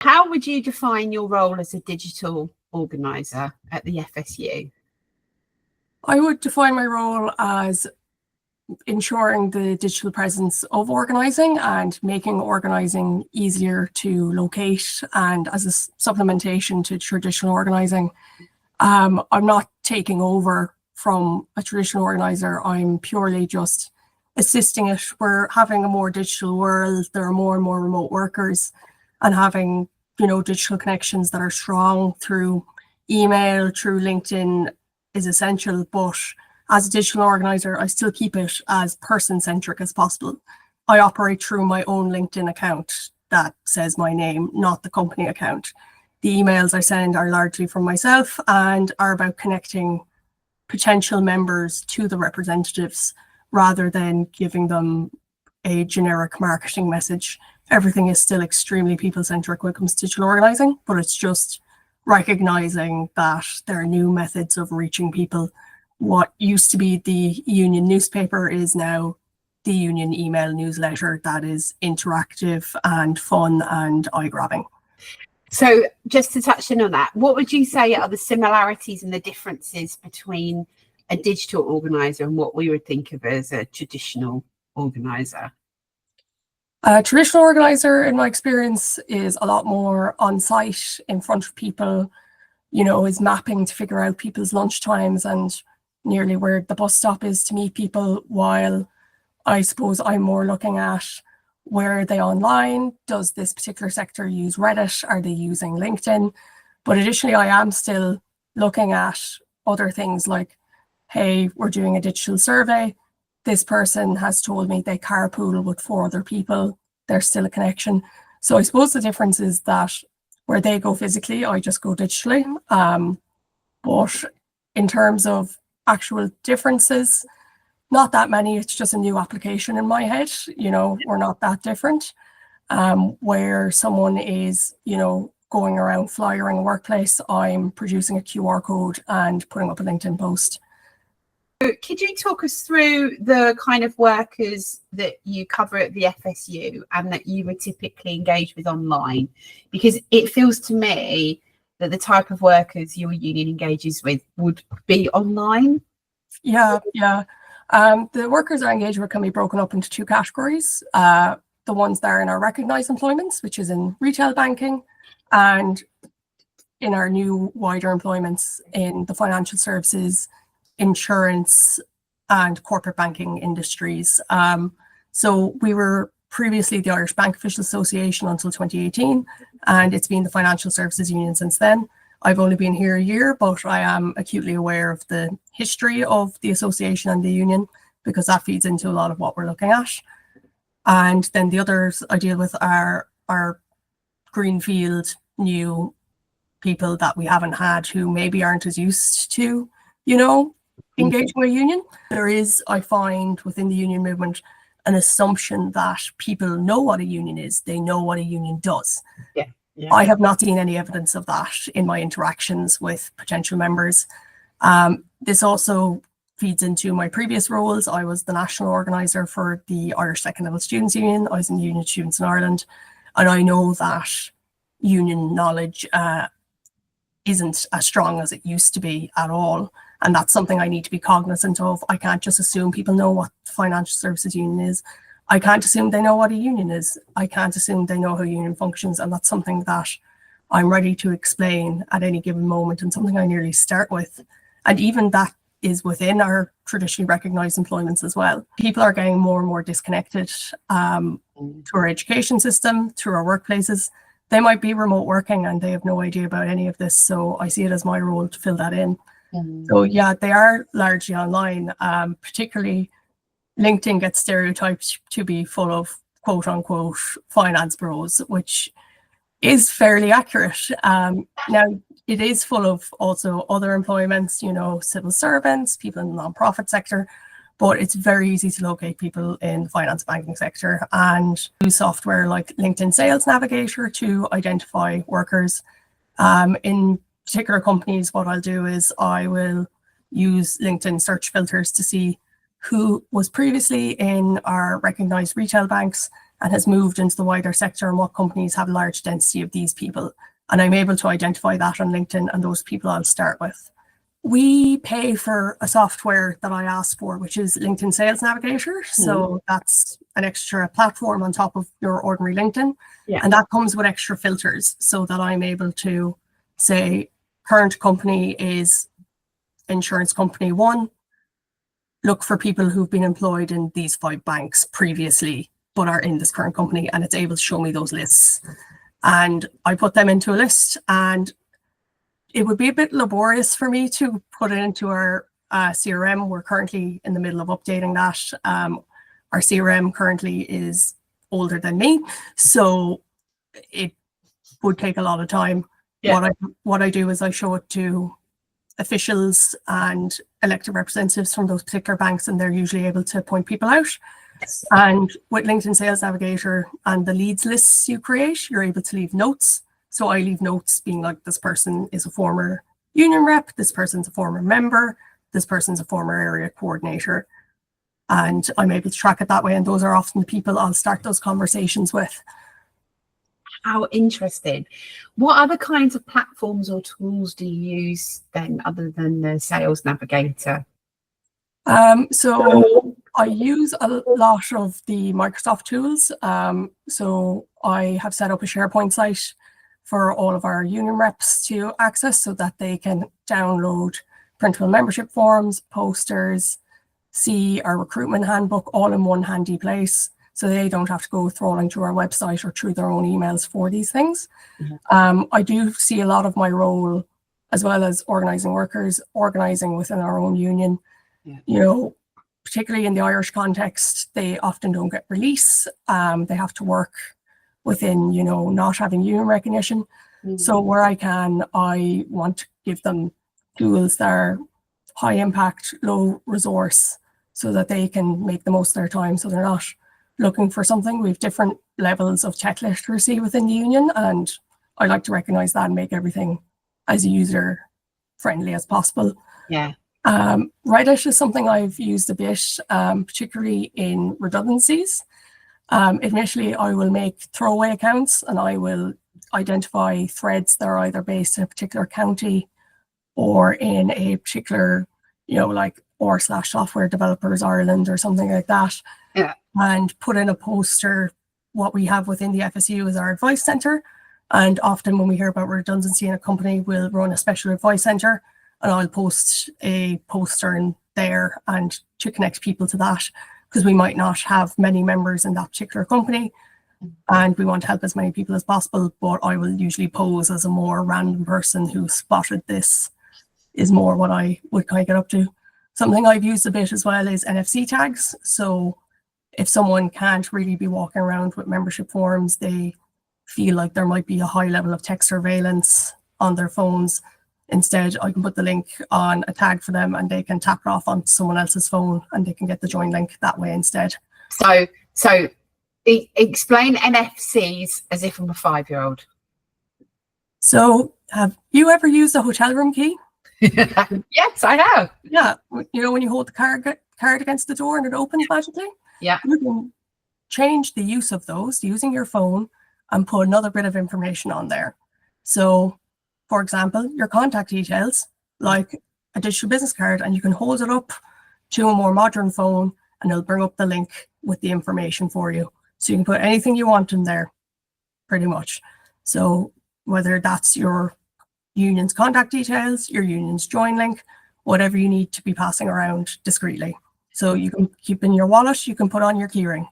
How would you define your role as a digital organiser at the FSU? I would define my role as ensuring the digital presence of organising and making organising easier to locate, and as a supplementation to traditional organising. I'm not taking over from a traditional organiser. I'm purely just assisting it. We're having a more digital world. There are more and more remote workers, and having, digital connections that are strong through email, through LinkedIn is essential. But as a digital organiser, I still keep it as person-centric as possible. I operate through my own LinkedIn account that says my name, not the company account. The emails I send are largely from myself and are about connecting potential members to the representatives rather than giving them a generic marketing message. Everything is still extremely people-centric when it comes to digital organising, but it's just recognising that there are new methods of reaching people. What used to be the union newspaper is now the union email newsletter that is interactive and fun and eye-grabbing. So just to touch on that, what would you say are the similarities and the differences between a digital organiser and what we would think of as a traditional organiser? A traditional organiser, in my experience, is a lot more on site in front of people, is mapping to figure out people's lunch times and nearly where the bus stop is to meet people, while I suppose I'm more looking at where are they online? Does this particular sector use Reddit? Are they using LinkedIn? But additionally, I am still looking at other things like, hey, we're doing a digital survey. This person has told me they carpool with 4 other people. There's still a connection. So I suppose the difference is that where they go physically, I just go digitally. But in terms of actual differences, not that many. It's just a new application in my head. We're not that different. Where someone is, going around flyering a workplace, I'm producing a QR code and putting up a LinkedIn post. Could you talk us through the kind of workers that you cover at the FSU and that you would typically engage with online? Because it feels to me that the type of workers your union engages with would be online. Yeah. The workers I engage with can be broken up into 2 categories. The ones that are in our recognised employments, which is in retail banking, and in our new wider employments in the financial services, insurance and corporate banking industries. So we were previously the Irish Bank Officials Association until 2018, and it's been the Financial Services Union since then. I've only been here a year, but I am acutely aware of the history of the association and the union because that feeds into a lot of what we're looking at. And then the others I deal with are greenfield, new people that we haven't had who maybe aren't as used to, engaging with a union. There is, I find, within the union movement, an assumption that people know what a union is. They know what a union does. Yeah. I have not seen any evidence of that in my interactions with potential members. This also feeds into my previous roles. I was the national organiser for the Irish Second Level Students' Union. I was in the Union of Students in Ireland. And I know that union knowledge isn't as strong as it used to be at all. And that's something I need to be cognizant of. I can't just assume people know what the Financial Services Union is. I can't assume they know what a union is. I can't assume they know how a union functions. And that's something that I'm ready to explain at any given moment and something I nearly start with. And even that is within our traditionally recognised employments as well. People are getting more and more disconnected through our education system, through our workplaces. They might be remote working and they have no idea about any of this. So I see it as my role to fill that in. So yeah, they are largely online, particularly LinkedIn gets stereotyped to be full of quote unquote finance bros, which is fairly accurate. Now it is full of also other employments, civil servants, people in the non-profit sector, but it's very easy to locate people in the finance banking sector and use software like LinkedIn Sales Navigator to identify workers. In particular companies, what I'll do is I will use LinkedIn search filters to see who was previously in our recognised retail banks and has moved into the wider sector, and what companies have a large density of these people. And I'm able to identify that on LinkedIn and those people I'll start with. We pay for a software that I asked for, which is LinkedIn Sales Navigator. So that's an extra platform on top of your ordinary LinkedIn. And that comes with extra filters so that I'm able to say, current company is insurance company 1. Look for people who've been employed in these 5 banks previously, but are in this current company, and it's able to show me those lists. And I put them into a list, and it would be a bit laborious for me to put it into our CRM. We're currently in the middle of updating that. Our CRM currently is older than me, so it would take a lot of time. What I do is I show it to officials and elected representatives from those particular banks, and they're usually able to point people out. And with LinkedIn Sales Navigator and the leads lists you create, you're able to leave notes. So I leave notes being like, this person is a former union rep, this person's a former member, this person's a former area coordinator. And I'm able to track it that way. And those are often the people I'll start those conversations with. How interesting. What other kinds of platforms or tools do you use then, other than the Sales Navigator? So I use a lot of the Microsoft tools. So I have set up a SharePoint site for all of our union reps to access so that they can download printable membership forms, posters, see our recruitment handbook all in one handy place. So they don't have to go trawling through our website or through their own emails for these things. I do see a lot of my role, as well as organising workers, organising within our own union. You know, particularly in the Irish context, they often don't get release. They have to work within, you know, not having union recognition. So where I can, I want to give them tools that are high impact, low resource, so that they can make the most of their time. So they're not looking for something. We have different levels of tech literacy within the union, and I like to recognise that and make everything as user friendly as possible. Reddit is something I've used a bit, particularly in redundancies. Initially, I will make throwaway accounts, and I will identify threads that are either based in a particular county or in a particular, you know, like r/Software Developers Ireland or something like that. And put in a poster. What we have within the FSU is our advice centre. And often when we hear about redundancy in a company, we'll run a special advice centre, and I'll post a poster in there and to connect people to that, because we might not have many members in that particular company and we want to help as many people as possible. But I will usually pose as a more random person who spotted this, is more what I would kind of get up to. Something I've used a bit as well is NFC tags. So if someone can't really be walking around with membership forms, they feel like there might be a high level of tech surveillance on their phones. Instead, I can put the link on a tag for them, and they can tap it off on someone else's phone, and they can get the join link that way instead. So explain NFCs as if I'm a 5-year-old. So have you ever used a hotel room key? Yes, I have. Yeah, you know, when you hold the card against the door and it opens magically? Yeah. You can change the use of those using your phone and put another bit of information on there. So, for example, your contact details, like a digital business card, and you can hold it up to a more modern phone and it'll bring up the link with the information for you. So you can put anything you want in there, pretty much. So whether that's your union's contact details, your union's join link, whatever you need to be passing around discreetly. So you can keep in your wallet, you can put on your keyring.